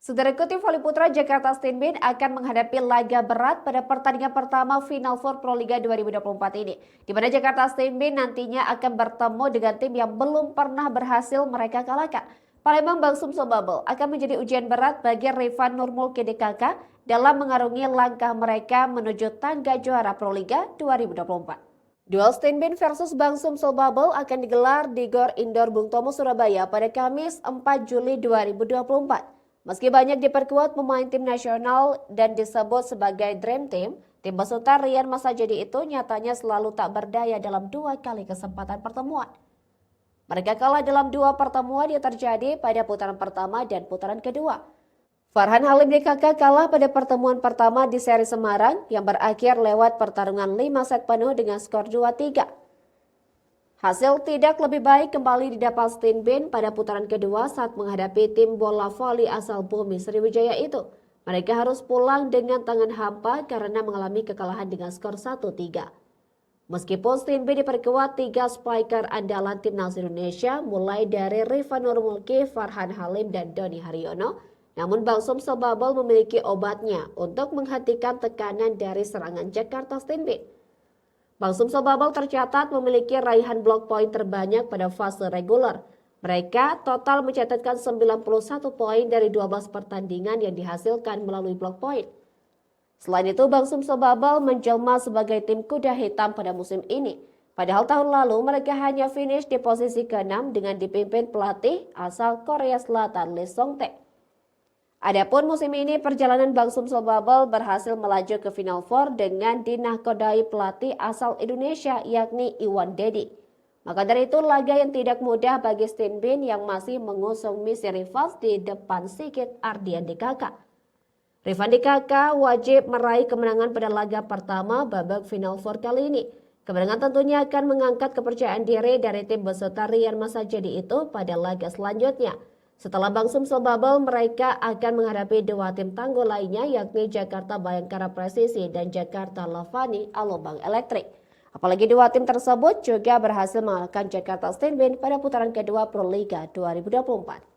Saudara tim voli putra Jakarta Steenbeen akan menghadapi laga berat pada pertandingan pertama Final Four Proliga 2024 ini. Di mana Jakarta Steenbeen nantinya akan bertemu dengan tim yang belum pernah berhasil mereka kalahkan. Palembang Bangsum Sobabel akan menjadi ujian berat bagi Rifan Nurmul KDKK dalam mengarungi langkah mereka menuju tangga juara Proliga 2024. Duel Steenbeen versus Bangsum Sobabel akan digelar di Gor Indoor Bung Tomo, Surabaya pada Kamis 4 Juli 2024. Meski banyak diperkuat pemain tim nasional dan disebut sebagai Dream Team, tim besutan Rian Masajedi itu nyatanya selalu tak berdaya dalam 2 kali kesempatan pertemuan. Mereka kalah dalam 2 pertemuan yang terjadi pada putaran pertama dan putaran kedua. Farhan Halim DKK kalah pada pertemuan pertama di seri Semarang yang berakhir lewat pertarungan 5 set penuh dengan skor 2-3. Hasil tidak lebih baik kembali didapat Steenbeen pada putaran kedua saat menghadapi tim bola voli asal Bumi Sriwijaya itu. Mereka harus pulang dengan tangan hampa karena mengalami kekalahan dengan skor 1-3. Meskipun Steenbeen diperkuat 3 spiker andalan timnas Indonesia mulai dari Rifan Nurmul, Farhan Halim, dan Doni Haryono, namun Bangsum Sobabel memiliki obatnya untuk menghentikan tekanan dari serangan Jakarta Steenbeen. Bangsum Sobabel tercatat memiliki raihan blok poin terbanyak pada fase reguler. Mereka total mencatatkan 91 poin dari 12 pertandingan yang dihasilkan melalui blok poin. Selain itu, Bangsum Sobabel menjelma sebagai tim kuda hitam pada musim ini. Padahal tahun lalu mereka hanya finish di posisi ke-6 dengan dipimpin pelatih asal Korea Selatan Lee Song-taek. Adapun musim ini perjalanan Bangsum Sobabel berhasil melaju ke Final Four dengan dinahkodai pelatih asal Indonesia yakni Iwan Dedi. Maka dari itu laga yang tidak mudah bagi Steenbeen yang masih mengusung misi rivals di depan Sigit Ardian DKK. Rifan DKK wajib meraih kemenangan pada laga pertama babak Final Four kali ini. Kemenangan tentunya akan mengangkat kepercayaan diri dari tim besutan Rian Masajedi itu pada laga selanjutnya. Setelah Bangsum Sobabel, mereka akan menghadapi 2 tim tangguh lainnya yakni Jakarta Bayangkara Presisi dan Jakarta Lavani Alobang Elektrik. Apalagi 2 tim tersebut juga berhasil mengalahkan Jakarta Steenbeen pada putaran kedua Proliga 2024.